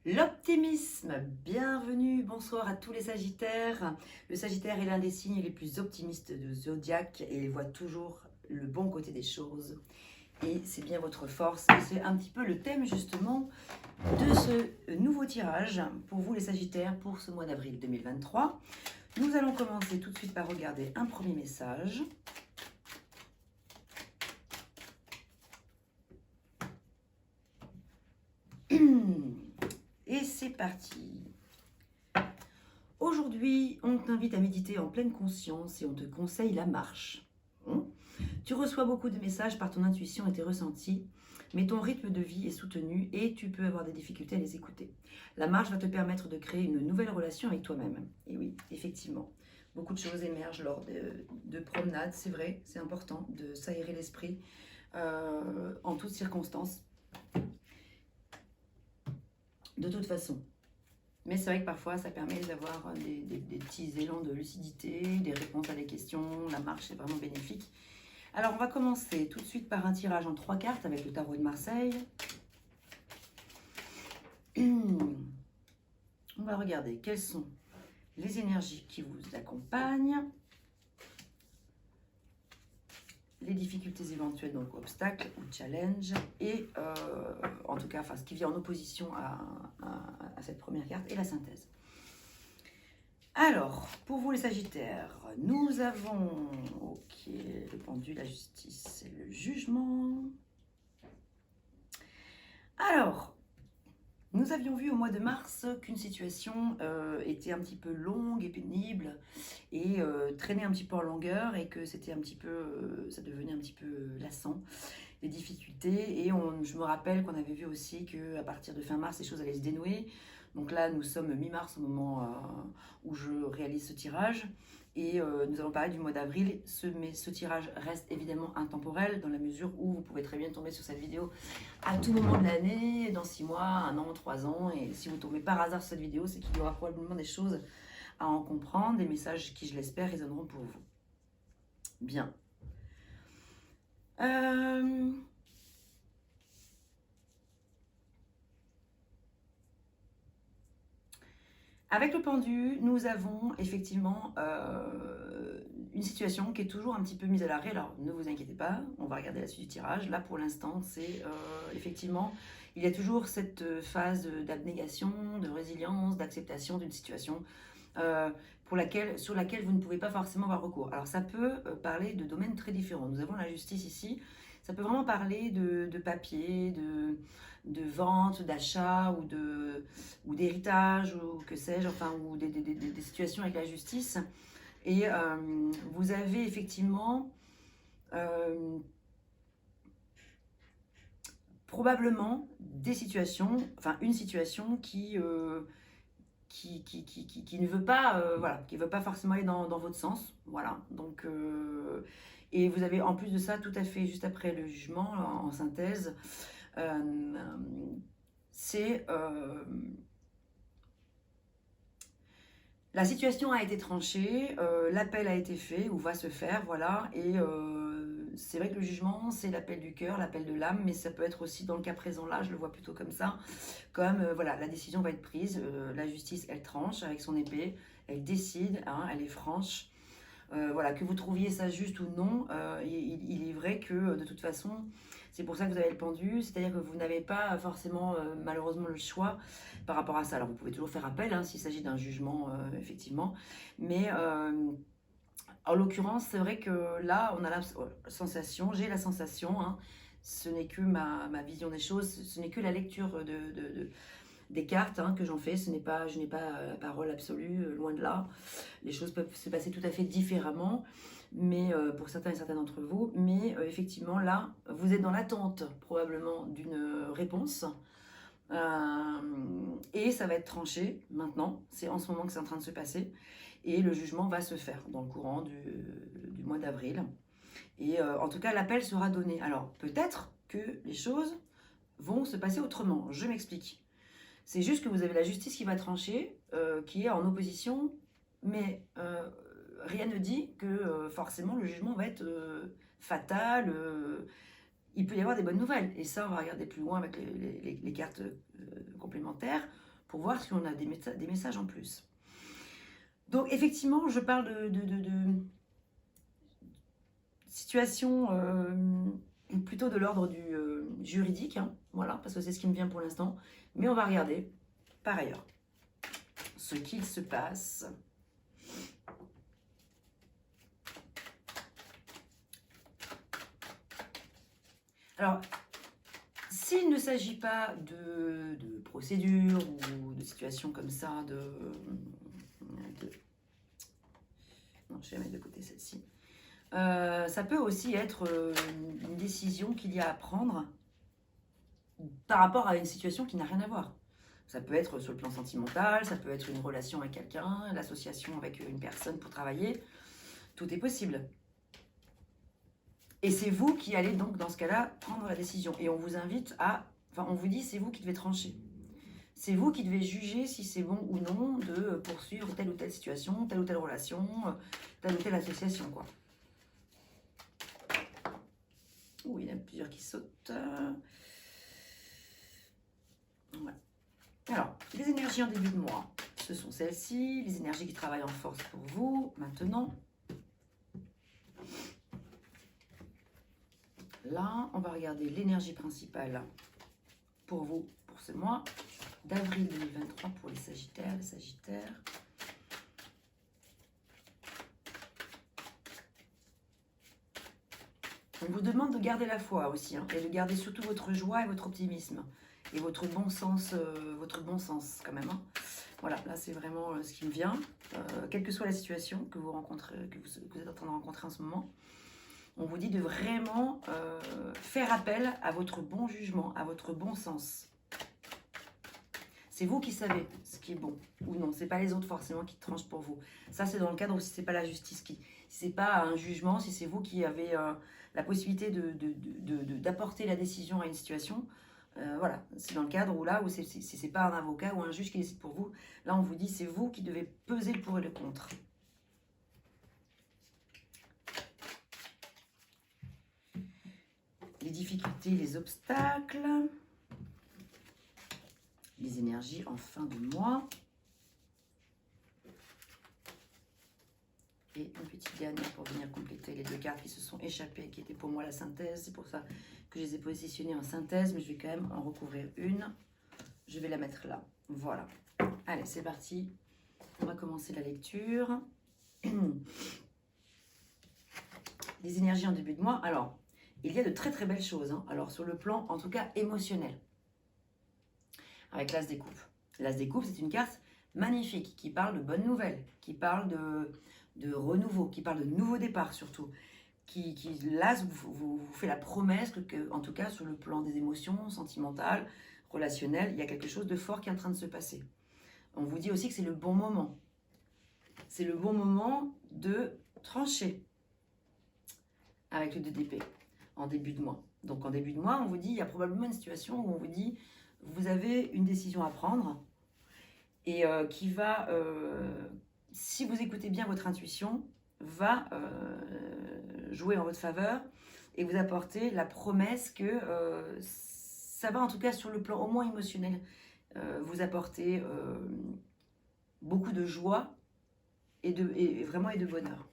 L'optimisme, bienvenue, bonsoir à tous les Sagittaires. Le Sagittaire est l'un des signes les plus optimistes de Zodiac et il voit toujours le bon côté des choses. Et c'est bien votre force. Et c'est un petit peu le thème justement de ce nouveau tirage pour vous les Sagittaires pour ce mois d'avril 2023. Nous allons commencer tout de suite par regarder un premier message. Et c'est parti. Aujourd'hui, on t'invite à méditer en pleine conscience et on te conseille la marche. Tu reçois beaucoup de messages par ton intuition et tes ressentis, mais ton rythme de vie est soutenu et tu peux avoir des difficultés à les écouter. La marche va te permettre de créer une nouvelle relation avec toi-même. Et oui, effectivement, beaucoup de choses émergent lors de promenades, c'est vrai, c'est important de s'aérer l'esprit en toutes circonstances. De toute façon. Mais c'est vrai que parfois, ça permet d'avoir des petits élans de lucidité, des réponses à des questions. La marche est vraiment bénéfique. Alors, on va commencer tout de suite par un tirage en 3 cartes avec le tarot de Marseille. On va regarder quelles sont les énergies qui vous accompagnent, les difficultés éventuelles, donc obstacles ou challenges, et en tout cas, ce qui vient en opposition à cette première carte, et la synthèse. Alors, pour vous les Sagittaires, nous avons le pendule, la justice et le jugement. Alors, nous avions vu au mois de mars qu'une situation était un petit peu longue et pénible et traînait un petit peu en longueur et que c'était un petit peu, ça devenait un petit peu lassant, les difficultés. Et je me rappelle qu'on avait vu aussi qu'à partir de fin mars, les choses allaient se dénouer. Donc là, nous sommes mi-mars au moment où je réalise ce tirage. Et nous allons parler du mois d'avril. Ce tirage reste évidemment intemporel dans la mesure où vous pouvez très bien tomber sur cette vidéo à tout moment de l'année, dans 6 mois, 1 an, 3 ans. Et si vous tombez par hasard sur cette vidéo, c'est qu'il y aura probablement des choses à en comprendre, des messages qui, je l'espère, résonneront pour vous. Bien. Avec le pendu, nous avons effectivement une situation qui est toujours un petit peu mise à l'arrêt. Alors, ne vous inquiétez pas, on va regarder la suite du tirage. Là, pour l'instant, c'est effectivement, il y a toujours cette phase d'abnégation, de résilience, d'acceptation d'une situation sur laquelle vous ne pouvez pas forcément avoir recours. Alors, ça peut parler de domaines très différents. Nous avons la justice ici. Ça peut vraiment parler de papier, de vente, d'achat ou d'héritage ou que sais-je, enfin, ou des situations avec la justice. Et vous avez effectivement probablement des situations, enfin une situation qui ne veut pas, voilà, qui veut pas forcément aller dans votre sens, voilà. Donc et vous avez en plus de ça, tout à fait juste après le jugement, en synthèse, c'est la situation a été tranchée, l'appel a été fait ou va se faire, voilà. Et c'est vrai que le jugement, c'est l'appel du cœur, l'appel de l'âme, mais ça peut être aussi dans le cas présent là, je le vois plutôt comme ça, comme voilà, la décision va être prise, la justice, elle tranche avec son épée, elle décide, hein, elle est franche. Voilà, que vous trouviez ça juste ou non, il est vrai que de toute façon, c'est pour ça que vous avez le pendu, c'est-à-dire que vous n'avez pas forcément malheureusement le choix par rapport à ça. Alors vous pouvez toujours faire appel hein, s'il s'agit d'un jugement, effectivement, mais en l'occurrence, c'est vrai que là, on a la sensation, j'ai la sensation, hein, ce n'est que ma vision des choses, ce n'est que la lecture des cartes hein, que j'en fais, je n'ai pas la parole absolue, loin de là. Les choses peuvent se passer tout à fait différemment, mais pour certains et certaines d'entre vous. Mais effectivement, là, vous êtes dans l'attente probablement d'une réponse. Et ça va être tranché maintenant. C'est en ce moment que c'est en train de se passer. Et le jugement va se faire dans le courant du mois d'avril. Et en tout cas, l'appel sera donné. Alors, peut-être que les choses vont se passer autrement. Je m'explique. C'est juste que vous avez la justice qui va trancher, qui est en opposition, mais rien ne dit que forcément le jugement va être fatal. Il peut y avoir des bonnes nouvelles. Et ça, on va regarder plus loin avec les cartes complémentaires. pour voir si on a des messages en plus. Donc effectivement, je parle de situation plutôt de l'ordre du juridique, hein, voilà, parce que c'est ce qui me vient pour l'instant. Mais on va regarder par ailleurs ce qu'il se passe. Alors, s'il ne s'agit pas de procédure ou de situation comme ça, non, je vais mettre de côté celle-ci. Ça peut aussi être une décision qu'il y a à prendre par rapport à une situation qui n'a rien à voir. Ça peut être sur le plan sentimental, ça peut être une relation avec quelqu'un, l'association avec une personne pour travailler. Tout est possible. Et c'est vous qui allez donc, dans ce cas-là, prendre la décision. Et on vous invite à... Enfin, on vous dit, c'est vous qui devez trancher. C'est vous qui devez juger si c'est bon ou non de poursuivre telle ou telle situation, telle ou telle relation, telle ou telle association, quoi. Ouh, il y en a plusieurs qui sautent. Voilà. Alors, les énergies en début de mois, ce sont celles-ci. Les énergies qui travaillent en force pour vous, maintenant. Là, on va regarder l'énergie principale pour vous, pour ce mois d'avril 2023 pour les Sagittaires. On vous demande de garder la foi aussi, hein, et de garder surtout votre joie et votre optimisme et votre bon sens quand même. Hein. Voilà, là c'est vraiment ce qui me vient. Quelle que soit la situation que vous rencontrez, que vous êtes en train de rencontrer en ce moment, on vous dit de vraiment faire appel à votre bon jugement, à votre bon sens. C'est vous qui savez ce qui est bon ou non. C'est pas les autres forcément qui tranchent pour vous. Ça, c'est dans le cadre où si c'est pas la justice si c'est pas un jugement, si c'est vous qui avez la possibilité d'apporter la décision à une situation. Voilà, c'est dans le cadre où là, où si c'est pas un avocat ou un juge qui décide pour vous, là on vous dit c'est vous qui devez peser le pour et le contre. Les difficultés, les obstacles, les énergies en fin de mois. Et une petite dernière pour venir compléter les deux cartes qui se sont échappées, qui étaient pour moi la synthèse. C'est pour ça que je les ai positionnées en synthèse, mais je vais quand même en recouvrir une. Je vais la mettre là. Voilà. Allez, c'est parti. On va commencer la lecture. Les énergies en début de mois. Alors, il y a de très très belles choses. Hein. Alors, sur le plan, en tout cas, émotionnel. Avec l'As des Coupes. L'As des Coupes, c'est une carte magnifique qui parle de bonnes nouvelles, qui parle de renouveau, qui parle de nouveau départ surtout, qui là vous fait la promesse que, en tout cas sur le plan des émotions sentimentales, relationnelles, il y a quelque chose de fort qui est en train de se passer. On vous dit aussi que c'est le bon moment. C'est le bon moment de trancher avec le 2 d'épée en début de mois. Donc en début de mois, on vous dit, il y a probablement une situation où on vous dit, vous avez une décision à prendre et qui va... si vous écoutez bien votre intuition, va jouer en votre faveur et vous apporter la promesse que ça va en tout cas sur le plan au moins émotionnel vous apporter beaucoup de joie et de bonheur.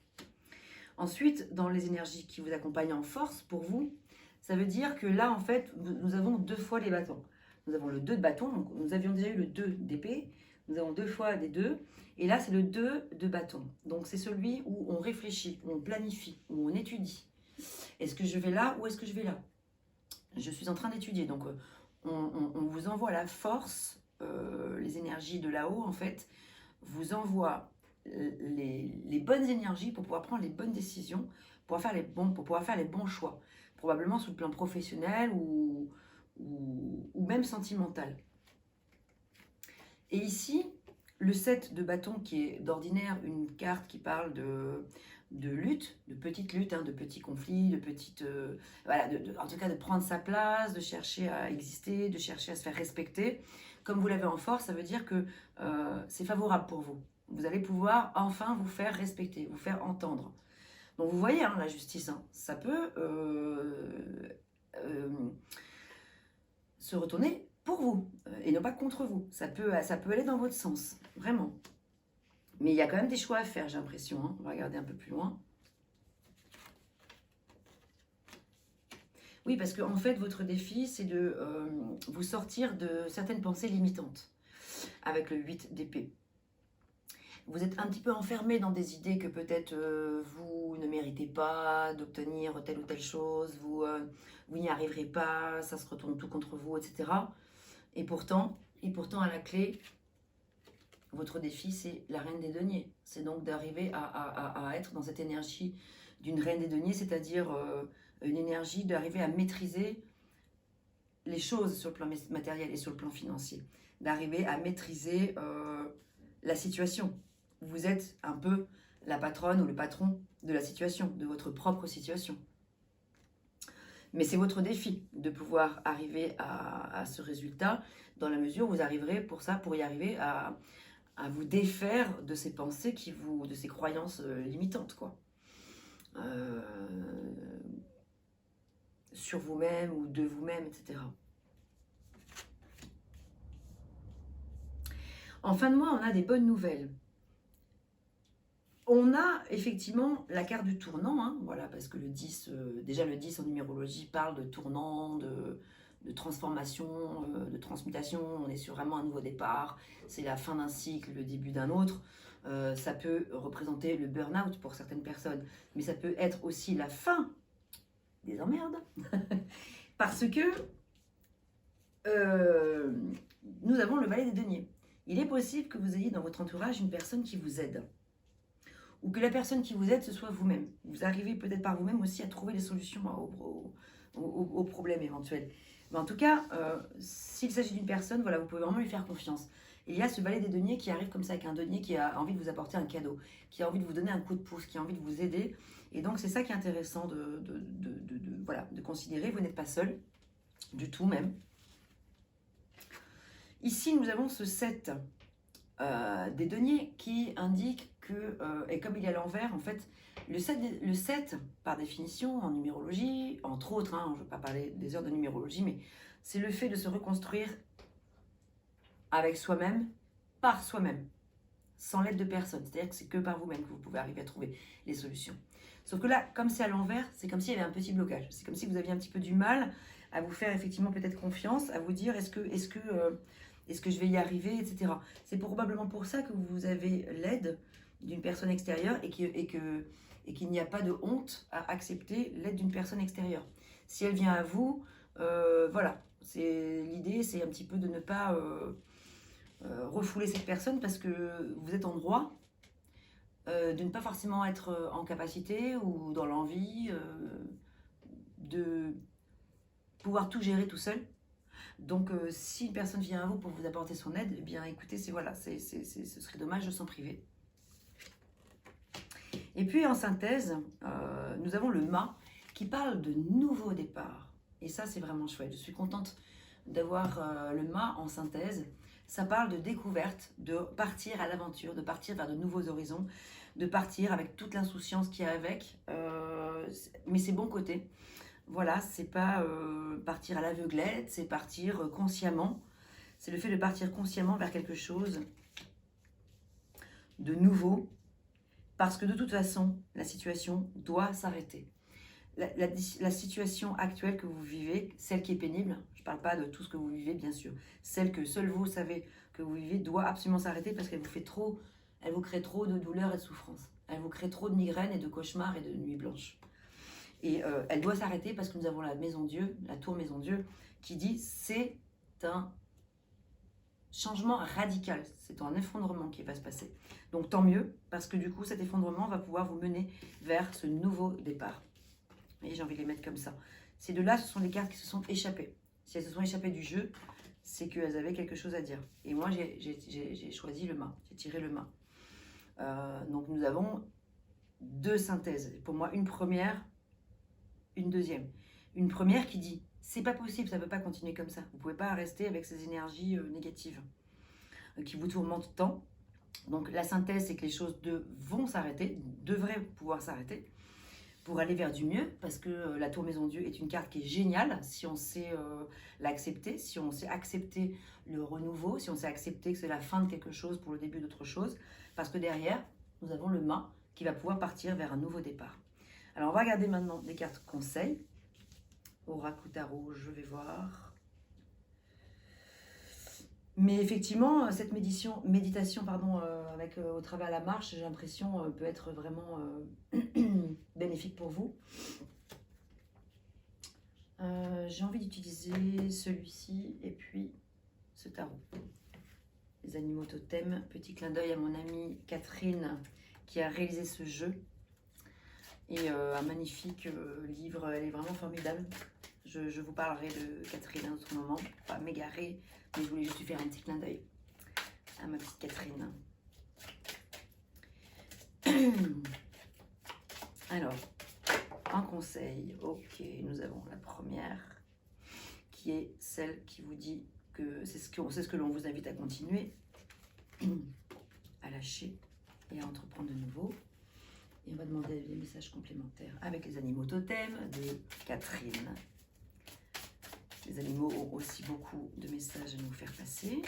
Ensuite, dans les énergies qui vous accompagnent en force pour vous, ça veut dire que là en fait nous avons 2 fois les bâtons. Nous avons le 2 de bâton, donc nous avions déjà eu le 2 d'épée, nous avons 2 fois des 2. Et là, c'est le 2 de bâton. Donc, c'est celui où on réfléchit, où on planifie, où on étudie. Est-ce que je vais là ou est-ce que je vais là? Je suis en train d'étudier. Donc, on vous envoie la force, les énergies de là-haut, en fait, vous envoie les bonnes énergies pour pouvoir prendre les bonnes décisions, pour pouvoir faire les bons choix. Probablement sur le plan professionnel ou même sentimental. Et ici... Le 7 de bâton qui est d'ordinaire une carte qui parle de lutte, de petites luttes, hein, de petits conflits, de petites... voilà, en tout cas de prendre sa place, de chercher à exister, de chercher à se faire respecter. Comme vous l'avez en force, ça veut dire que c'est favorable pour vous. Vous allez pouvoir enfin vous faire respecter, vous faire entendre. Donc vous voyez, hein, la justice, hein, ça peut se retourner pour vous et non pas contre vous. Ça peut aller dans votre sens, vraiment. Mais il y a quand même des choix à faire, j'ai l'impression. Hein. On va regarder un peu plus loin. Oui, parce qu'en fait, votre défi, c'est de vous sortir de certaines pensées limitantes avec le 8 d'épée. Vous êtes un petit peu enfermé dans des idées que peut-être vous ne méritez pas d'obtenir telle ou telle chose, vous n'y arriverez pas, ça se retourne tout contre vous, etc. Et pourtant à la clé, votre défi, c'est la reine des deniers. C'est donc d'arriver à être dans cette énergie d'une reine des deniers, c'est-à-dire une énergie d'arriver à maîtriser les choses sur le plan matériel et sur le plan financier. D'arriver à maîtriser la situation. Vous êtes un peu la patronne ou le patron de la situation, de votre propre situation. Mais c'est votre défi de pouvoir arriver à ce résultat dans la mesure où vous arriverez pour y arriver à vous défaire de ces pensées de ces croyances limitantes, quoi. Sur vous-même ou de vous-même, etc. En fin de mois, on a des bonnes nouvelles. On a effectivement la carte du tournant, hein, voilà, parce que le 10, déjà le 10 en numérologie parle de tournant, de transformation, de transmutation. On est sur vraiment un nouveau départ, c'est la fin d'un cycle, le début d'un autre. Ça peut représenter le burn-out pour certaines personnes, mais ça peut être aussi la fin des emmerdes, parce que nous avons le valet des deniers. Il est possible que vous ayez dans votre entourage une personne qui vous aide, ou que la personne qui vous aide, ce soit vous-même. Vous arrivez peut-être par vous-même aussi à trouver des solutions aux problèmes éventuels. Mais en tout cas, s'il s'agit d'une personne, voilà, vous pouvez vraiment lui faire confiance. Il y a ce valet des deniers qui arrive comme ça, avec un denier qui a envie de vous apporter un cadeau, qui a envie de vous donner un coup de pouce, qui a envie de vous aider. Et donc, c'est ça qui est intéressant de considérer. Vous n'êtes pas seul, du tout même. Ici, nous avons ce 7 des deniers qui indique que, et comme il est à l'envers, en fait, le 7, par définition, en numérologie, entre autres, hein, je ne veux pas parler des heures de numérologie, mais c'est le fait de se reconstruire avec soi-même, par soi-même, sans l'aide de personne. C'est-à-dire que c'est que par vous-même que vous pouvez arriver à trouver les solutions. Sauf que là, comme c'est à l'envers, c'est comme s'il y avait un petit blocage. C'est comme si vous aviez un petit peu du mal à vous faire effectivement peut-être confiance, à vous dire est-ce que je vais y arriver, etc. C'est probablement pour ça que vous avez l'aide d'une personne extérieure et qu'il n'y a pas de honte à accepter l'aide d'une personne extérieure. Si elle vient à vous, voilà, l'idée, c'est un petit peu de ne pas refouler cette personne parce que vous êtes en droit de ne pas forcément être en capacité ou dans l'envie de pouvoir tout gérer tout seul. Donc, si une personne vient à vous pour vous apporter son aide, eh bien, écoutez, ce serait dommage de s'en priver. Et puis, en synthèse, nous avons le mât qui parle de nouveau départ. Et ça, c'est vraiment chouette. Je suis contente d'avoir le mât en synthèse. Ça parle de découverte, de partir à l'aventure, de partir vers de nouveaux horizons, de partir avec toute l'insouciance qu'il y a avec, mais c'est bon côté. Voilà, c'est pas partir à l'aveuglette, c'est partir consciemment. C'est le fait de partir consciemment vers quelque chose de nouveau, parce que de toute façon, la situation doit s'arrêter. La situation actuelle que vous vivez, celle qui est pénible, je ne parle pas de tout ce que vous vivez, bien sûr, celle que seul vous savez que vous vivez doit absolument s'arrêter parce qu'elle vous crée trop de douleurs et de souffrances. Elle vous crée trop de migraines et de cauchemars et de nuits blanches. Et elle doit s'arrêter parce que nous avons la Maison Dieu, la tour Maison Dieu, qui dit c'est un changement radical, c'est un effondrement qui va se passer. Donc tant mieux, parce que du coup cet effondrement va pouvoir vous mener vers ce nouveau départ. Et j'ai envie de les mettre comme ça. Ces deux-là, ce sont les cartes qui se sont échappées. Si elles se sont échappées du jeu, c'est qu'elles avaient quelque chose à dire. Et moi, j'ai choisi le mât, j'ai tiré le mât. Donc nous avons deux synthèses. Pour moi, une première, une deuxième. Une première qui dit, c'est pas possible, ça ne peut pas continuer comme ça. Vous ne pouvez pas rester avec ces énergies négatives qui vous tourmentent tant. Donc la synthèse, c'est que les choses vont s'arrêter, devraient pouvoir s'arrêter. pour aller vers du mieux, parce que la tour Maison Dieu est une carte qui est géniale si on sait l'accepter, si on sait accepter le renouveau, si on sait accepter que c'est la fin de quelque chose pour le début d'autre chose, parce que derrière, nous avons le mât qui va pouvoir partir vers un nouveau départ. Alors, on va regarder maintenant des cartes conseils. Oracle Tarot, je vais voir. Mais effectivement, cette méditation avec au travers la marche, j'ai l'impression, peut être vraiment bénéfique pour vous. J'ai envie d'utiliser celui-ci et puis ce tarot. Les animaux totems. Petit clin d'œil à mon amie Catherine qui a réalisé ce jeu. Et un magnifique livre, elle est vraiment formidable. Je vous parlerai de Catherine à un autre moment, pour pas m'égarer, mais je voulais juste lui faire un petit clin d'œil à ma petite Catherine. Alors, un conseil, ok, nous avons la première, qui est celle qui vous dit que c'est ce que l'on vous invite à continuer, à lâcher et à entreprendre de nouveau. Et on va demander des messages complémentaires avec les animaux totems de Catherine. Les animaux ont aussi beaucoup de messages à nous faire passer.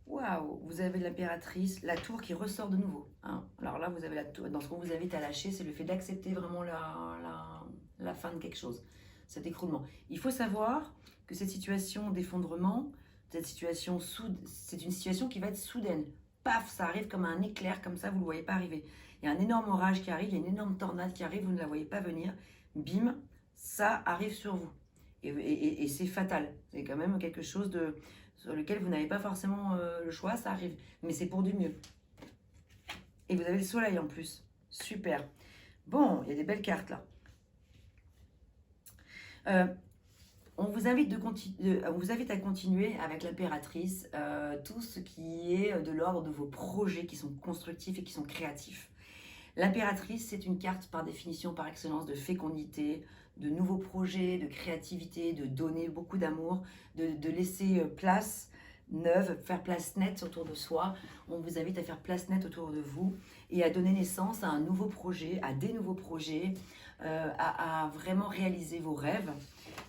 Waouh, vous avez l'impératrice, la tour qui ressort de nouveau. Hein. Alors là, vous avez la tour. Dans ce qu'on vous invite à lâcher, c'est le fait d'accepter vraiment la fin de quelque chose, cet écroulement. Il faut savoir que cette situation d'effondrement, cette situation c'est une situation qui va être soudaine. Paf, ça arrive comme un éclair, comme ça, vous ne le voyez pas arriver. Il y a un énorme orage qui arrive, il y a une énorme tornade qui arrive, vous ne la voyez pas venir. Bim, ça arrive sur vous. Et c'est fatal. C'est quand même quelque chose sur lequel vous n'avez pas forcément le choix, ça arrive. Mais c'est pour du mieux. Et vous avez le soleil en plus. Super. Bon, il y a des belles cartes là. On vous invite à continuer avec l'impératrice tout ce qui est de l'ordre de vos projets qui sont constructifs et qui sont créatifs. L'impératrice, c'est une carte par définition, par excellence, de fécondité, de nouveaux projets, de créativité, de donner beaucoup d'amour, de laisser place neuve, faire place nette autour de soi. On vous invite à faire place nette autour de vous et à donner naissance à un nouveau projet, à des nouveaux projets, à vraiment réaliser vos rêves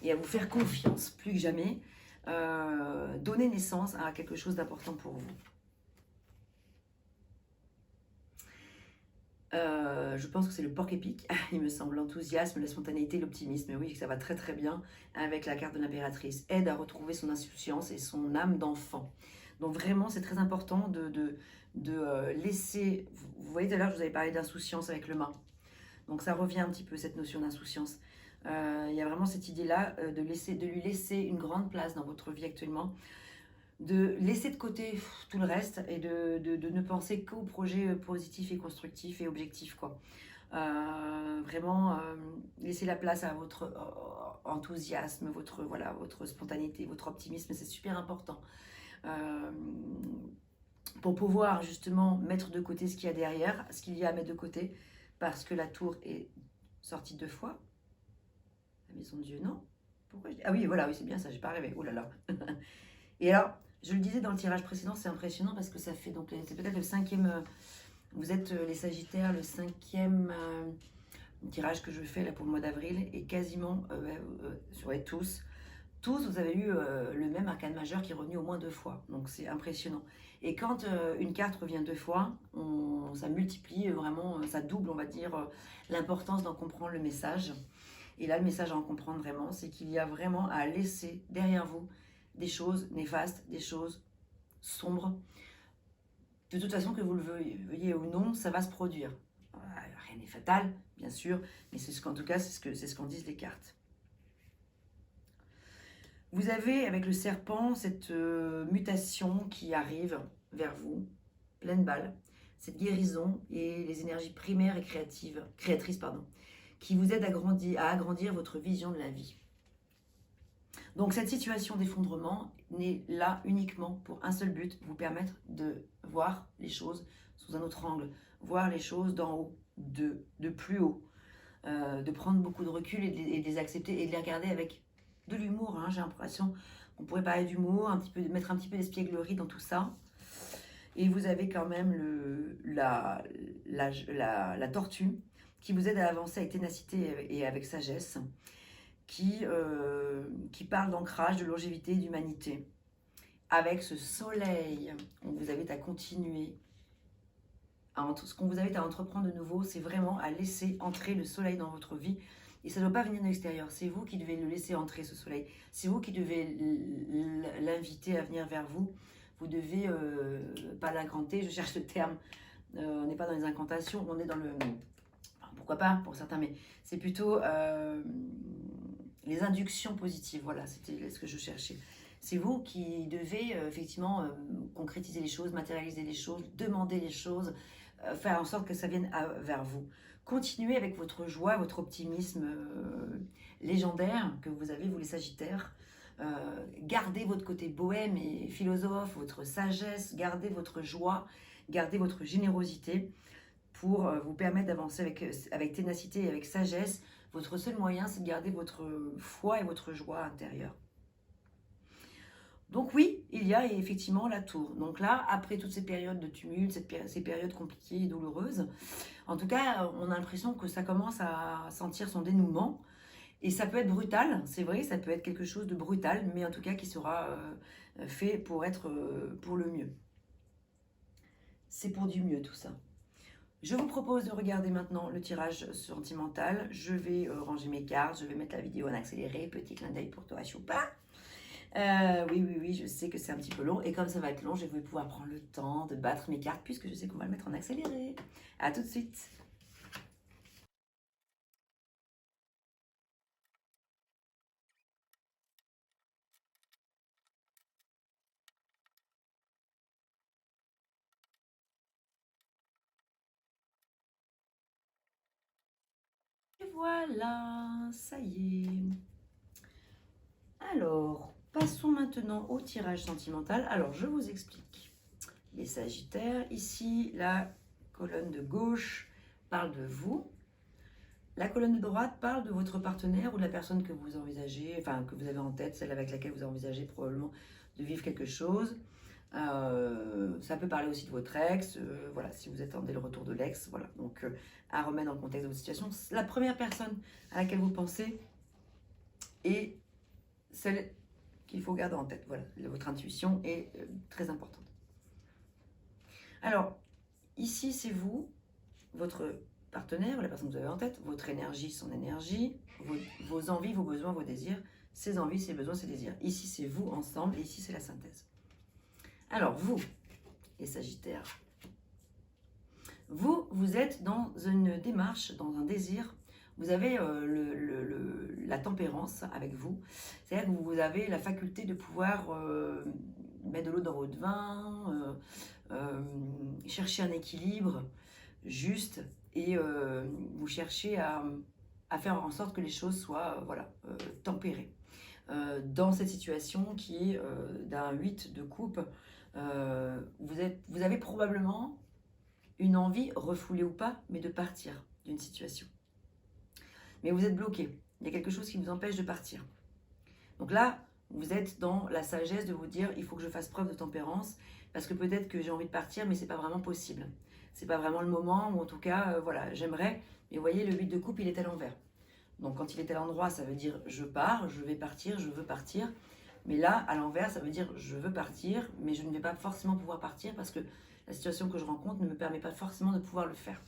et à vous faire confiance, plus que jamais. Donner naissance à quelque chose d'important pour vous. Je pense que c'est le porc épic, il me semble, l'enthousiasme, la spontanéité, l'optimisme. Oui, ça va très très bien avec la carte de l'impératrice. Aide à retrouver son insouciance et son âme d'enfant. Donc vraiment, c'est très important de laisser... Vous voyez tout à l'heure, je vous avais parlé d'insouciance avec le mât. Donc ça revient un petit peu, cette notion d'insouciance. Il y a vraiment cette idée-là de lui laisser une grande place dans votre vie actuellement, de laisser de côté tout le reste et de ne penser qu'aux projets positifs et constructifs et objectifs, quoi. Vraiment laisser la place à votre enthousiasme, votre spontanéité, votre optimisme, c'est super important. Pour pouvoir justement mettre de côté ce qu'il y a derrière, ce qu'il y a à mettre de côté, parce que la tour est sortie 2 fois. La maison de Dieu, non? Pourquoi Ah oui, voilà, oui, c'est bien ça, j'ai pas rêvé. Oh là là. Et alors, je le disais dans le tirage précédent, c'est impressionnant parce que ça fait donc, c'est peut-être le 5e, vous êtes les Sagittaires, le 5e tirage que je fais là pour le mois d'avril, et quasiment, sur tous, vous avez eu le même arcane majeur qui est revenu au moins 2 fois, donc c'est impressionnant. Et quand une carte revient 2 fois, ça multiplie vraiment, ça double, on va dire, l'importance d'en comprendre le message. Et là, le message à en comprendre vraiment, c'est qu'il y a vraiment à laisser derrière vous des choses néfastes, des choses sombres. De toute façon, que vous le veuillez ou non, ça va se produire. Rien n'est fatal, bien sûr, mais c'est ce qu'en tout cas, c'est ce qu'en disent les cartes. Vous avez, avec le serpent, cette mutation qui arrive vers vous, pleine balle, cette guérison et les énergies primaires et créatrices, qui vous aident à agrandir votre vision de la vie. Donc cette situation d'effondrement n'est là uniquement pour un seul but, vous permettre de voir les choses sous un autre angle, voir les choses d'en haut, de plus haut, de prendre beaucoup de recul et de les accepter et de les regarder avec de l'humour. Hein. J'ai l'impression qu'on pourrait parler d'humour, mettre un petit peu d'espièglerie dans tout ça. Et vous avez quand même la tortue qui vous aide à avancer avec ténacité et avec sagesse, qui parle d'ancrage, de longévité et d'humanité. Avec ce soleil, on vous invite à continuer. Ce qu'on vous invite à entreprendre de nouveau, c'est vraiment à laisser entrer le soleil dans votre vie. Et ça ne doit pas venir de l'extérieur. C'est vous qui devez le laisser entrer, ce soleil. C'est vous qui devez l'inviter à venir vers vous. Vous devez pas l'incanter, je cherche le terme. On n'est pas dans les incantations, on est dans le... Enfin, pourquoi pas pour certains, mais c'est plutôt les inductions positives. Voilà, c'était ce que je cherchais. C'est vous qui devez effectivement concrétiser les choses, matérialiser les choses, demander les choses, faire en sorte que ça vienne vers vous. Continuez avec votre joie, votre optimisme légendaire que vous avez, vous les Sagittaires. Gardez votre côté bohème et philosophe, votre sagesse, gardez votre joie, gardez votre générosité pour vous permettre d'avancer avec ténacité et avec sagesse. Votre seul moyen, c'est de garder votre foi et votre joie intérieure. Donc oui, il y a effectivement la tour. Donc là, après toutes ces périodes de tumulte, ces périodes compliquées et douloureuses, en tout cas, on a l'impression que ça commence à sentir son dénouement. Et ça peut être brutal, c'est vrai, ça peut être quelque chose de brutal, mais en tout cas qui sera fait pour être pour le mieux. C'est pour du mieux tout ça. Je vous propose de regarder maintenant le tirage sentimental. Je vais ranger mes cartes, je vais mettre la vidéo en accéléré. Petit clin d'œil pour toi, Choupa. Oui, je sais que c'est un petit peu long. Et comme ça va être long, je vais pouvoir prendre le temps de battre mes cartes puisque je sais qu'on va le mettre en accéléré. A tout de suite. Et voilà, ça y est. Alors, passons maintenant au tirage sentimental. Alors, je vous explique. Les Sagittaires, ici, la colonne de gauche parle de vous. La colonne de droite parle de votre partenaire ou de la personne que vous envisagez, enfin, que vous avez en tête, celle avec laquelle vous envisagez probablement de vivre quelque chose. Ça peut parler aussi de votre ex, voilà, si vous attendez le retour de l'ex, voilà. Donc, à remettre dans le contexte de votre situation. La première personne à laquelle vous pensez est celle qu'il faut garder en tête. Voilà, votre intuition est très importante. Alors, ici, c'est vous, votre partenaire, la personne que vous avez en tête, votre énergie, son énergie, vos envies, vos besoins, vos désirs, ses envies, ses besoins, ses désirs. Ici, c'est vous ensemble et ici, c'est la synthèse. Alors, vous, les Sagittaires, vous êtes dans une démarche, dans un désir. Vous avez la tempérance avec vous. C'est-à-dire que vous avez la faculté de pouvoir mettre de l'eau dans votre vin, chercher un équilibre juste et vous cherchez à faire en sorte que les choses soient tempérées. Dans cette situation qui est d'un 8 de coupe, vous avez probablement une envie, refoulée ou pas, mais de partir d'une situation. Mais vous êtes bloqué. Il y a quelque chose qui vous empêche de partir. Donc là, vous êtes dans la sagesse de vous dire, il faut que je fasse preuve de tempérance, parce que peut-être que j'ai envie de partir, mais c'est pas vraiment possible. C'est pas vraiment le moment, ou en tout cas, voilà, j'aimerais. Mais vous voyez, le 8 de coupe, il est à l'envers. Donc quand il est à l'endroit, ça veut dire je pars, je vais partir, je veux partir. Mais là, à l'envers, ça veut dire je veux partir, mais je ne vais pas forcément pouvoir partir parce que la situation que je rencontre ne me permet pas forcément de pouvoir le faire.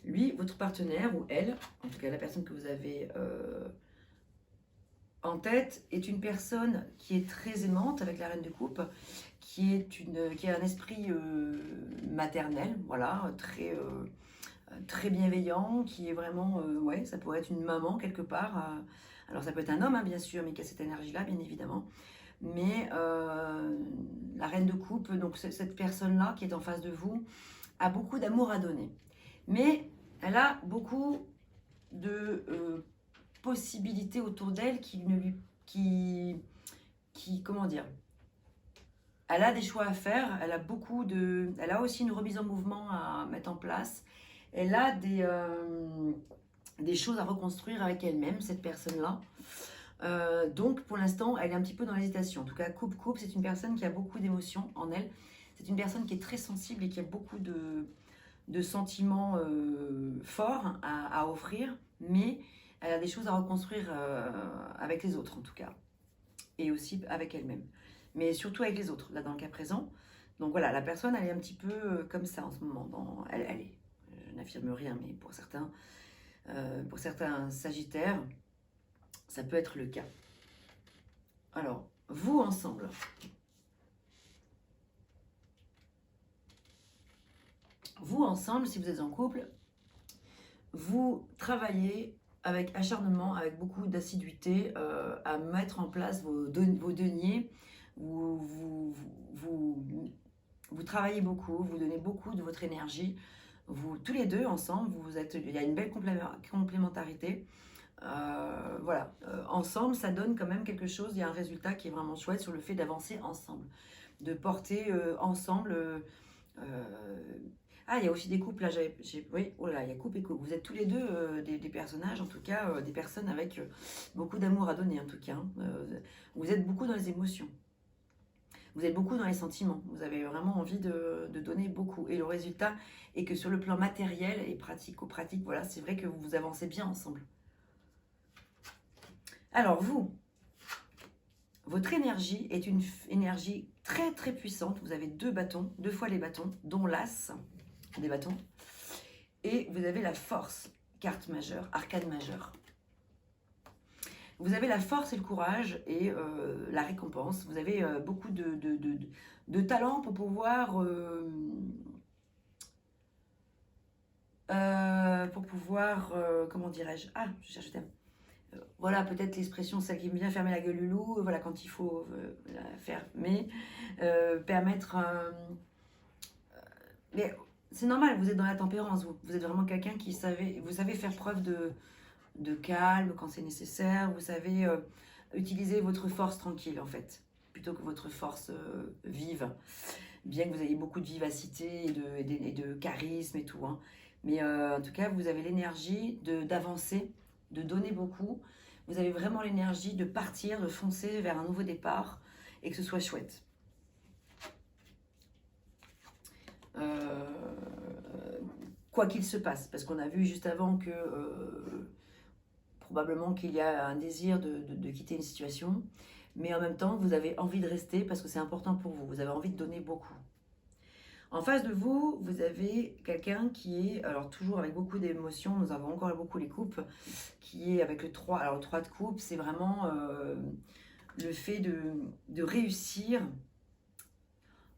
Lui, votre partenaire, ou elle, en tout cas la personne que vous avez en tête, est une personne qui est très aimante avec la reine de coupe, qui a un esprit maternel, voilà, très bienveillant, qui est vraiment, ouais, ça pourrait être une maman quelque part. Alors ça peut être un homme, hein, bien sûr, mais qui a cette énergie-là, bien évidemment. Mais la reine de coupe, donc cette personne-là qui est en face de vous, a beaucoup d'amour à donner. Mais elle a beaucoup de possibilités autour d'elle qui ne lui... comment dire, elle a des choix à faire, elle a aussi une remise en mouvement à mettre en place, elle a des choses à reconstruire avec elle-même, cette personne-là. Donc pour l'instant, elle est un petit peu dans l'hésitation. En tout cas, coupe, c'est une personne qui a beaucoup d'émotions en elle. C'est une personne qui est très sensible et qui a beaucoup de sentiments forts à offrir, mais elle a des choses à reconstruire avec les autres en tout cas, et aussi avec elle-même, mais surtout avec les autres, là dans le cas présent. Donc voilà, la personne, elle est un petit peu comme ça en ce moment. Elle est, je n'affirme rien, mais pour certains sagittaires, ça peut être le cas. Alors, vous ensemble, si vous êtes en couple, vous travaillez avec acharnement, avec beaucoup d'assiduité à mettre en place vos deniers. Vous travaillez beaucoup, vous donnez beaucoup de votre énergie. Vous, tous les deux ensemble, il y a une belle complémentarité. Voilà, ensemble, ça donne quand même quelque chose. Il y a un résultat qui est vraiment chouette sur le fait d'avancer ensemble, de porter ensemble. Ah, il y a aussi des couples, là, oui, oh là, il y a couple et couple. Vous êtes tous les deux des personnages, en tout cas, des personnes avec beaucoup d'amour à donner, en tout cas. Hein. Vous êtes beaucoup dans les émotions. Vous êtes beaucoup dans les sentiments. Vous avez vraiment envie de donner beaucoup. Et le résultat est que sur le plan matériel et pratico-pratique, voilà, c'est vrai que vous avancez bien ensemble. Alors, votre énergie est une énergie très, très puissante. Vous avez deux fois les bâtons, dont l'as des bâtons, et vous avez la force, carte majeure, arcane majeure. Vous avez la force et le courage et la récompense. Vous avez beaucoup de talent pour pouvoir comment dirais-je, ah, je cherche le terme. Voilà, peut-être l'expression, celle qui aime bien fermer la gueule du loup, voilà, quand il faut la fermer, permettre mais c'est normal, vous êtes dans la tempérance, vous êtes vraiment quelqu'un vous savez faire preuve de calme quand c'est nécessaire, vous savez utiliser votre force tranquille en fait, plutôt que votre force vive, bien que vous ayez beaucoup de vivacité et de charisme et tout, hein. Mais en tout cas, vous avez l'énergie d'avancer, de donner beaucoup, vous avez vraiment l'énergie de partir, de foncer vers un nouveau départ et que ce soit chouette. Quoi qu'il se passe, parce qu'on a vu juste avant que probablement qu'il y a un désir de quitter une situation, mais en même temps vous avez envie de rester parce que c'est important pour vous, vous avez envie de donner beaucoup. En face de vous, vous avez quelqu'un qui est, alors toujours avec beaucoup d'émotions, nous avons encore beaucoup les coupes, qui est avec le 3, alors le 3 de coupe, c'est vraiment le fait de réussir.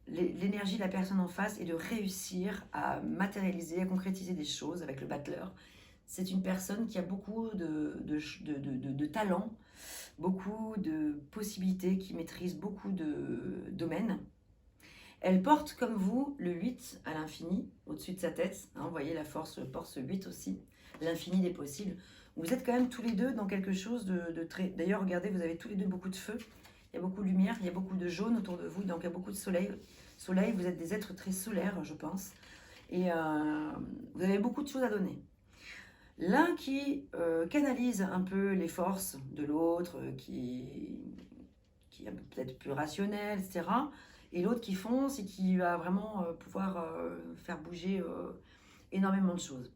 L'énergie de la personne en face est de réussir à matérialiser, à concrétiser des choses avec le battleur. C'est une personne qui a beaucoup de talent, beaucoup de possibilités, qui maîtrise beaucoup de domaines. Elle porte comme vous le 8 à l'infini, au-dessus de sa tête. Hein, vous voyez, la force porte ce 8 aussi, l'infini des possibles. Vous êtes quand même tous les deux dans quelque chose de très... D'ailleurs, regardez, vous avez tous les deux beaucoup de feu. Il y a beaucoup de lumière, il y a beaucoup de jaune autour de vous, donc il y a beaucoup de soleil. Soleil, vous êtes des êtres très solaires, je pense. Et vous avez beaucoup de choses à donner. L'un qui canalise un peu les forces de l'autre, qui est peut-être plus rationnel, etc. Et l'autre qui fonce et qui va vraiment pouvoir faire bouger énormément de choses.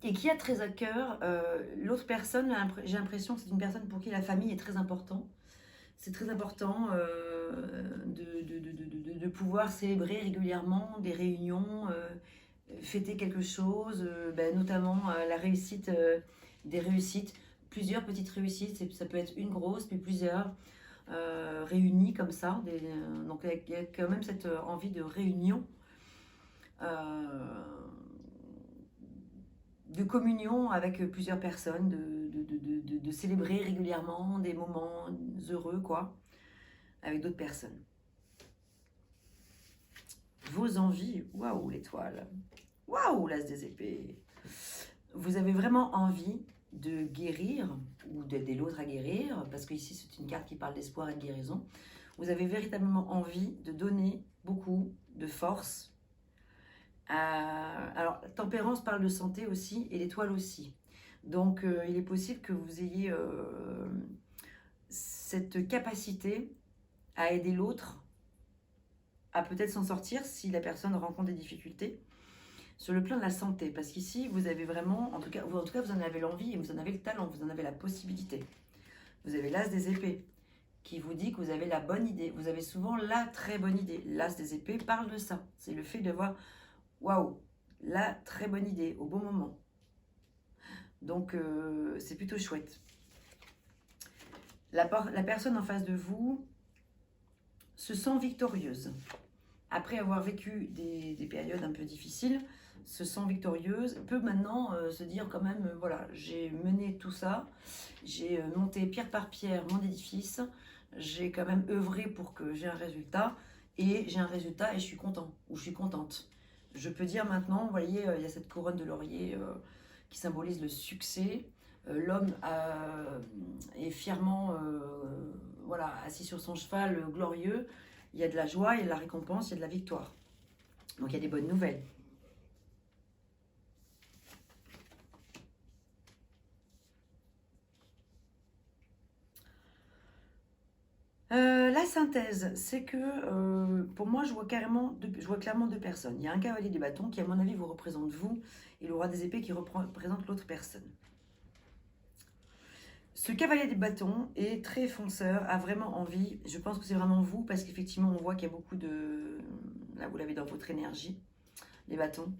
Et qui a très à cœur, l'autre personne, j'ai l'impression que c'est une personne pour qui la famille est très importante. C'est très important de pouvoir célébrer régulièrement des réunions, fêter quelque chose, notamment la réussite, des réussites, plusieurs petites réussites, ça peut être une grosse, mais plusieurs réunies comme ça. Donc il y a quand même cette envie de réunion, de communion avec plusieurs personnes, de célébrer régulièrement des moments heureux, quoi, avec d'autres personnes. Vos envies, waouh, l'étoile, waouh, l'as des épées. Vous avez vraiment envie de guérir ou d'aider l'autre à guérir, parce qu'ici c'est une carte qui parle d'espoir et de guérison. Vous avez véritablement envie de donner beaucoup de force. Alors, tempérance parle de santé aussi et l'étoile aussi. Donc, il est possible que vous ayez cette capacité à aider l'autre à peut-être s'en sortir si la personne rencontre des difficultés sur le plan de la santé. Parce qu'ici, vous avez vraiment, en tout cas, vous en avez l'envie et vous en avez le talent, vous en avez la possibilité. Vous avez l'as des épées qui vous dit que vous avez la bonne idée. Vous avez souvent la très bonne idée. L'as des épées parle de ça. C'est le fait de voir, waouh, la très bonne idée au bon moment. Donc, c'est plutôt chouette. La personne en face de vous se sent victorieuse. Après avoir vécu des périodes un peu difficiles, se sent victorieuse, peut maintenant se dire quand même, voilà, j'ai mené tout ça, j'ai monté pierre par pierre mon édifice, j'ai quand même œuvré pour que j'ai un résultat, et j'ai un résultat et je suis content, ou je suis contente. Je peux dire maintenant, vous voyez, il y a cette couronne de laurier qui symbolise le succès. L'homme est fièrement voilà, assis sur son cheval glorieux. Il y a de la joie, il y a de la récompense, il y a de la victoire. Donc il y a des bonnes nouvelles. La synthèse, c'est que pour moi, je vois clairement deux personnes. Il y a un cavalier des bâtons qui, à mon avis, vous représente vous, et le roi des épées qui représente l'autre personne. Ce cavalier des bâtons est très fonceur, a vraiment envie. Je pense que c'est vraiment vous, parce qu'effectivement, on voit qu'il y a beaucoup de... Là, vous l'avez dans votre énergie, les bâtons.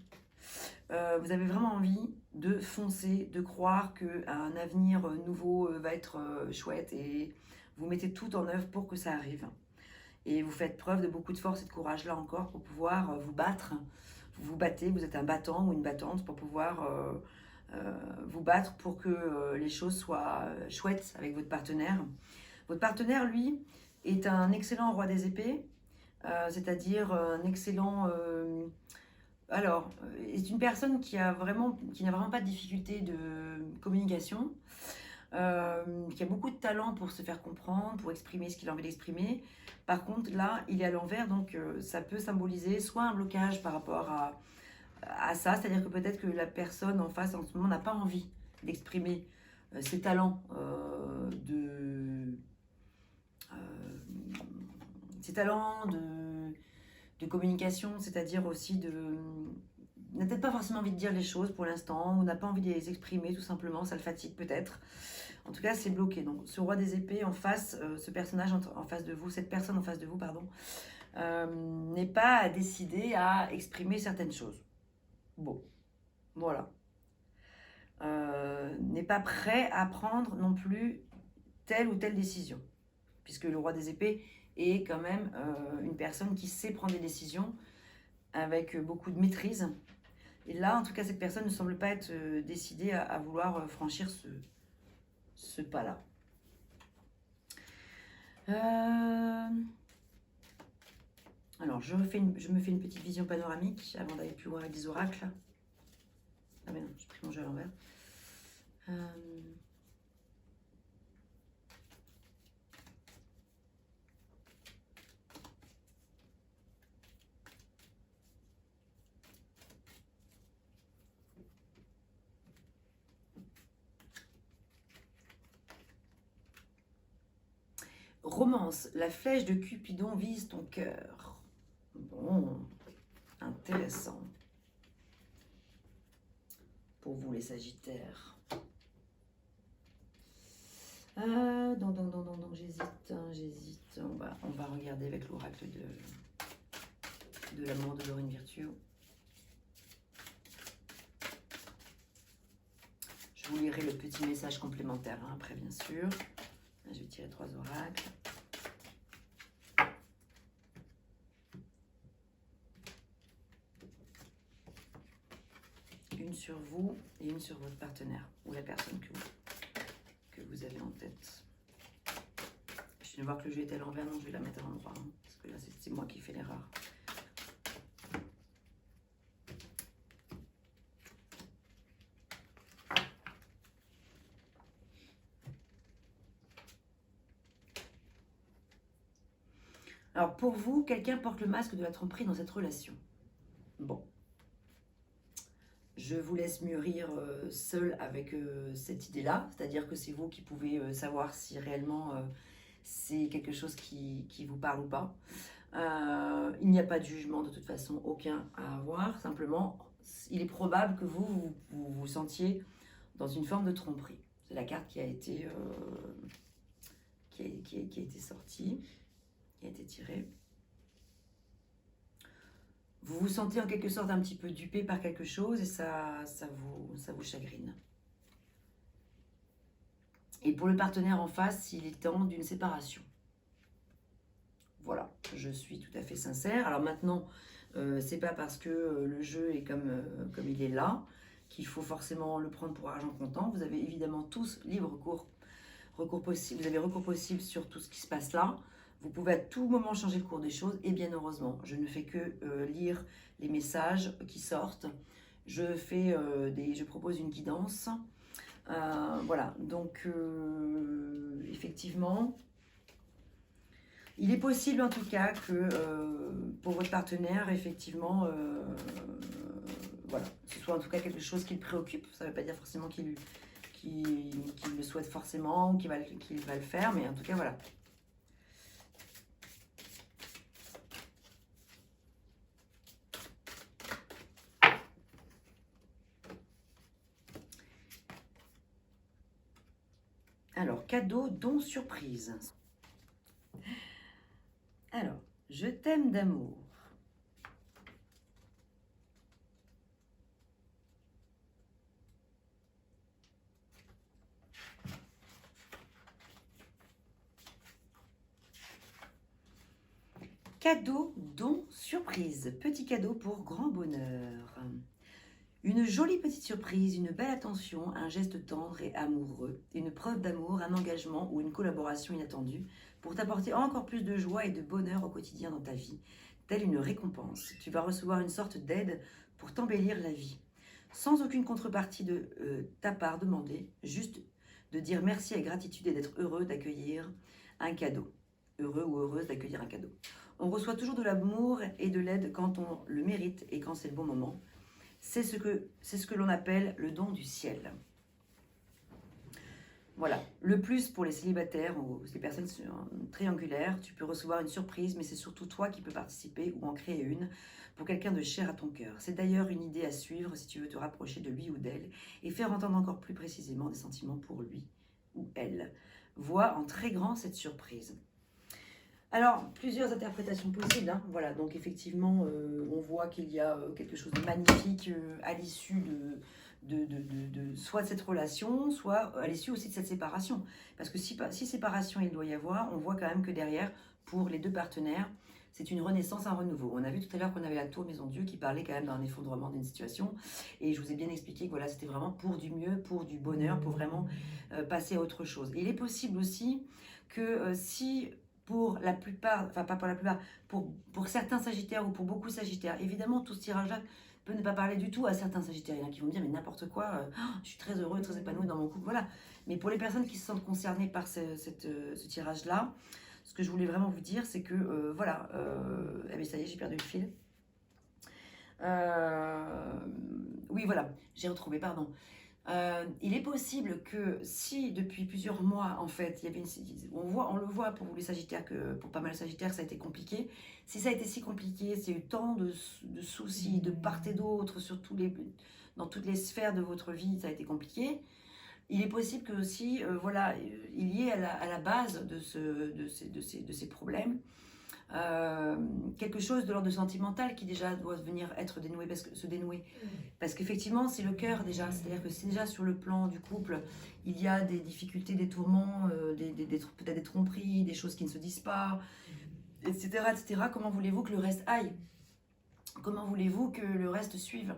Vous avez vraiment envie de foncer, de croire qu'un avenir nouveau va être chouette, et vous mettez tout en œuvre pour que ça arrive. Et vous faites preuve de beaucoup de force et de courage là encore pour pouvoir vous battre. Vous vous battez, vous êtes un battant ou une battante pour pouvoir vous battre pour que les choses soient chouettes avec votre partenaire. Votre partenaire, lui, est un excellent roi des épées, c'est-à-dire un excellent... c'est une personne qui n'a vraiment pas de difficulté de communication, qui a beaucoup de talent pour se faire comprendre, pour exprimer ce qu'il a envie d'exprimer. Par contre, là, il est à l'envers, donc ça peut symboliser soit un blocage par rapport à ça, c'est-à-dire que peut-être que la personne en face, en ce moment, n'a pas envie d'exprimer ses talents de communication, c'est-à-dire aussi n'a peut-être pas forcément envie de dire les choses pour l'instant, ou n'a pas envie de les exprimer tout simplement, ça le fatigue peut-être. En tout cas, c'est bloqué. Donc, ce roi des épées en face, ce personnage en face de vous, cette personne en face de vous, pardon, n'est pas décidé à exprimer certaines choses. Bon, voilà. N'est pas prêt à prendre non plus telle ou telle décision, puisque le roi des épées est quand même une personne qui sait prendre des décisions avec beaucoup de maîtrise. Et là, en tout cas, cette personne ne semble pas être décidée à vouloir franchir ce pas-là. Alors, je me fais une petite vision panoramique avant d'aller plus loin avec des oracles. Ah mais non, j'ai pris mon jeu à l'envers. Romance, la flèche de Cupidon vise ton cœur. Bon, intéressant. Pour vous les Sagittaires. Donc j'hésite. On va regarder avec l'oracle de l'amour de Laurine Virtue. Je vous lirai le petit message complémentaire après, bien sûr. Là, je vais tirer 3 oracles. Une sur vous et une sur votre partenaire ou la personne que vous avez en tête. Je viens de voir que le jeu était à l'envers, donc je vais la mettre à l'endroit, parce que là c'est moi qui fais l'erreur. Alors pour vous, quelqu'un porte le masque de la tromperie dans cette relation. Bon. Je vous laisse mûrir seul avec cette idée-là. C'est-à-dire que c'est vous qui pouvez savoir si réellement c'est quelque chose qui vous parle ou pas. Il n'y a pas de jugement de toute façon, aucun à avoir. Simplement, il est probable que vous sentiez dans une forme de tromperie. C'est la carte qui a été, qui a été sortie, qui a été tirée. Vous vous sentez en quelque sorte un petit peu dupé par quelque chose et ça vous chagrine. Et pour le partenaire en face, il est temps d'une séparation. Voilà, je suis tout à fait sincère. Alors maintenant, c'est pas parce que le jeu est comme il est là qu'il faut forcément le prendre pour argent comptant. Vous avez évidemment tous libre recours possible. Vous avez recours possible sur tout ce qui se passe là. Vous pouvez à tout moment changer le cours des choses et bien heureusement, je ne fais que lire les messages qui sortent. Je propose une guidance. Voilà, donc effectivement, il est possible en tout cas que pour votre partenaire, effectivement, voilà, ce soit en tout cas quelque chose qui le préoccupe. Ça ne veut pas dire forcément qu'il le souhaite forcément ou qu'il va le faire, mais en tout cas, voilà. Alors, cadeau, don, surprise. Alors, je t'aime d'amour. Cadeau, don, surprise. Petit cadeau pour grand bonheur. Une jolie petite surprise, une belle attention, un geste tendre et amoureux, une preuve d'amour, un engagement ou une collaboration inattendue pour t'apporter encore plus de joie et de bonheur au quotidien dans ta vie, telle une récompense. Tu vas recevoir une sorte d'aide pour t'embellir la vie, sans aucune contrepartie de ta part demandée, juste de dire merci et gratitude et d'être heureux d'accueillir un cadeau. Heureux ou heureuse d'accueillir un cadeau. On reçoit toujours de l'amour et de l'aide quand on le mérite et quand c'est le bon moment. C'est ce que l'on appelle le don du ciel. Voilà, le plus pour les célibataires ou les personnes triangulaires, tu peux recevoir une surprise, mais c'est surtout toi qui peux participer ou en créer une pour quelqu'un de cher à ton cœur. C'est d'ailleurs une idée à suivre si tu veux te rapprocher de lui ou d'elle et faire entendre encore plus précisément des sentiments pour lui ou elle. Vois en très grand cette surprise. Alors, plusieurs interprétations possibles. Hein. Voilà, donc effectivement, on voit qu'il y a quelque chose de magnifique à l'issue soit de cette relation, soit à l'issue aussi de cette séparation. Parce que si séparation il doit y avoir, on voit quand même que derrière, pour les deux partenaires, c'est une renaissance, un renouveau. On a vu tout à l'heure qu'on avait la tour Maison Dieu qui parlait quand même d'un effondrement d'une situation. Et je vous ai bien expliqué que voilà, c'était vraiment pour du mieux, pour du bonheur, pour vraiment passer à autre chose. Et il est possible aussi que si... pour la plupart, enfin pas pour la plupart, pour certains sagittaires ou pour beaucoup de sagittaires, évidemment tout ce tirage-là peut ne pas parler du tout à certains sagittaires. Il y en a qui vont me dire mais n'importe quoi, je suis très heureux, très épanoui dans mon couple, voilà. Mais pour les personnes qui se sentent concernées par ce tirage-là, ce que je voulais vraiment vous dire, c'est que voilà, eh bien, ça y est, j'ai perdu le fil. Oui, voilà, j'ai retrouvé, pardon. Il est possible que si depuis plusieurs mois, en fait, il y avait on le voit pour vous les Sagittaires, que pour pas mal de Sagittaires, ça a été compliqué. Si ça a été si compliqué, c'est eu tant de soucis de part et d'autre, dans toutes les sphères de votre vie, ça a été compliqué. Il est possible que aussi, voilà, il y ait à la base de ces problèmes quelque chose de l'ordre sentimental qui déjà doit venir être dénoué, se dénouer. Parce qu'effectivement, c'est le cœur déjà. C'est-à-dire que c'est déjà sur le plan du couple, il y a des difficultés, des tourments, peut-être des tromperies, des choses qui ne se disent pas, etc. etc. Comment voulez-vous que le reste aille? Comment voulez-vous que le reste suive?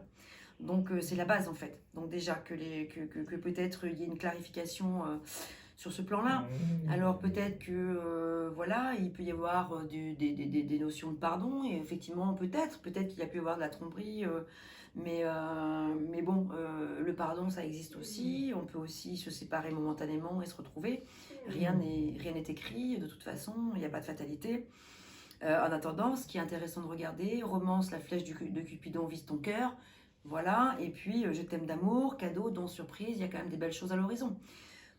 Donc c'est la base en fait. Donc déjà que peut-être il y ait une clarification sur ce plan-là. Alors peut-être que voilà, il peut y avoir des notions de pardon et effectivement peut-être qu'il y a pu y avoir de la tromperie, mais bon, le pardon ça existe aussi. On peut aussi se séparer momentanément et se retrouver. Rien n'est écrit de toute façon. Il n'y a pas de fatalité. En attendant, ce qui est intéressant de regarder, romance, la flèche de Cupidon vise ton cœur. Voilà, et puis je t'aime d'amour, cadeau, don, surprise, il y a quand même des belles choses à l'horizon.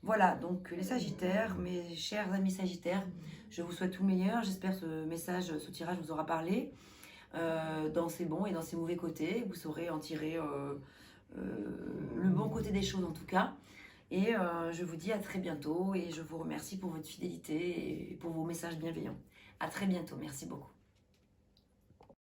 Voilà, donc les Sagittaires, mes chers amis Sagittaires, je vous souhaite tout le meilleur. J'espère que ce message, ce tirage vous aura parlé dans ses bons et dans ses mauvais côtés. Vous saurez en tirer le bon côté des choses en tout cas. Et je vous dis à très bientôt et je vous remercie pour votre fidélité et pour vos messages bienveillants. À très bientôt, merci beaucoup.